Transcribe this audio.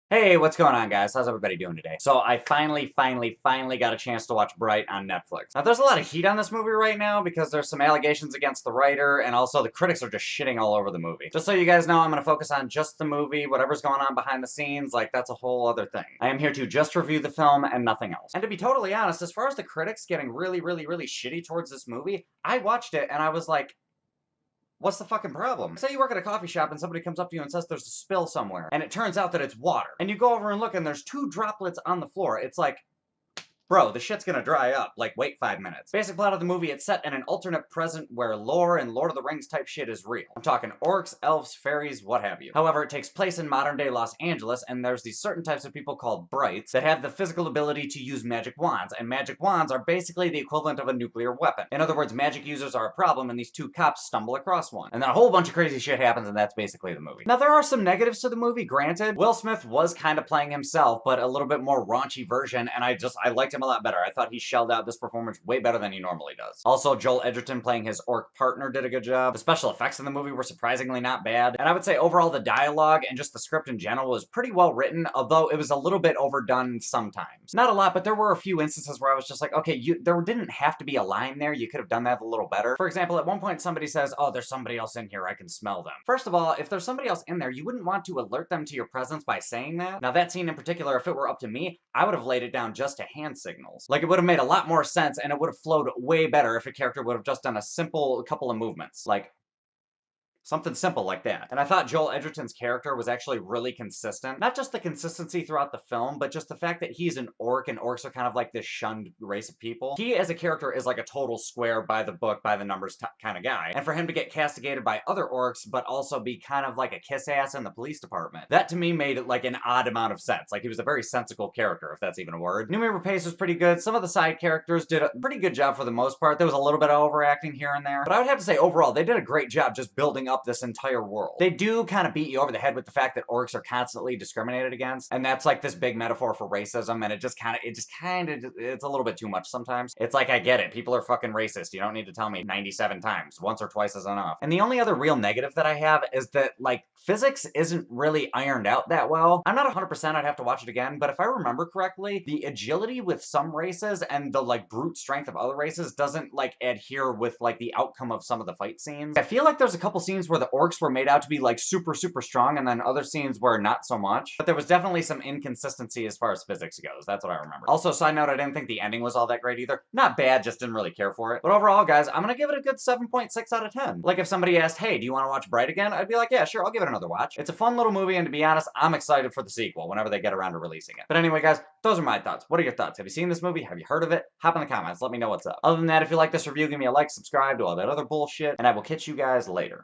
Hey, what's going on, guys? How's everybody doing today? So I finally got a chance to watch Bright on Netflix. Now, there's a lot of heat on this movie right now because there's some allegations against the writer, and also the critics are just shitting all over the movie. Just so you guys know, I'm going to focus on just the movie, whatever's going on behind the scenes, like, that's a whole other thing. I am here to just review the film and nothing else. And to be totally honest, as far as the critics getting really shitty towards this movie, I watched it and I was like, what's the fucking problem? Say you work at a coffee shop and somebody comes up to you and says there's a spill somewhere, and it turns out that it's water. And you go over and look and there's two droplets on the floor. It's like, bro, the shit's gonna dry up. Like, wait 5 minutes. Basic plot of the movie, it's set in an alternate present where lore and Lord of the Rings type shit is real. I'm talking orcs, elves, fairies, what have you. However, it takes place in modern day Los Angeles, and there's these certain types of people called brights that have the physical ability to use magic wands, and magic wands are basically the equivalent of a nuclear weapon. In other words, magic users are a problem, and these two cops stumble across one. And then a whole bunch of crazy shit happens, and that's basically the movie. Now, there are some negatives to the movie, granted. Will Smith was kind of playing himself, but a little bit more raunchy version, and I liked him a lot better. I thought he shelled out this performance way better than he normally does. Also, Joel Edgerton playing his orc partner did a good job. The special effects in the movie were surprisingly not bad. And I would say overall the dialogue and just the script in general was pretty well written, although it was a little bit overdone sometimes. Not a lot, but there were a few instances where I was just like, okay, there didn't have to be a line there. You could have done that a little better. For example, at one point somebody says, oh, there's somebody else in here. I can smell them. First of all, if there's somebody else in there, you wouldn't want to alert them to your presence by saying that. Now, that scene in particular, if it were up to me, I would have laid it down just to hand signals. Like, it would have made a lot more sense, and it would have flowed way better if a character would have just done a simple couple of movements. Like, something simple like that. And I thought Joel Edgerton's character was actually really consistent. Not just the consistency throughout the film, but just the fact that he's an orc, and orcs are kind of like this shunned race of people. He, as a character, is like a total square by the book, by the numbers kind of guy. And for him to get castigated by other orcs, but also be kind of like a kiss-ass in the police department, that to me made it like an odd amount of sense. Like, he was a very sensical character, if that's even a word. Noomi Rapace was pretty good. Some of the side characters did a pretty good job for the most part. There was a little bit of overacting here and there. But I would have to say, overall, they did a great job just building up this entire world. They do kind of beat you over the head with the fact that orcs are constantly discriminated against, and that's like this big metaphor for racism, and it's a little bit too much sometimes. It's like, I get it, people are fucking racist, you don't need to tell me 97 times, once or twice is enough. And the only other real negative that I have is that, like, physics isn't really ironed out that well. I'm not 100%, I'd have to watch it again, but if I remember correctly, the agility with some races and the, like, brute strength of other races doesn't, like, adhere with, like, the outcome of some of the fight scenes. I feel like there's a couple scenes where the orcs were made out to be, like, super strong, and then other scenes were not so much. But there was definitely some inconsistency as far as physics goes. That's what I remember. Also, side note, I didn't think the ending was all that great either. Not bad, just didn't really care for it. But overall, guys, I'm gonna give it a good 7.6 out of 10. Like, if somebody asked, hey, do you want to watch Bright again? I'd be like, yeah, sure, I'll give it another watch. It's a fun little movie, and to be honest, I'm excited for the sequel whenever they get around to releasing it. But anyway, guys, those are my thoughts. What are your thoughts? Have you seen this movie? Have you heard of it? Hop in the comments. Let me know what's up. Other than that, if you like this review, give me a like, subscribe, do all that other bullshit, and I will catch you guys later.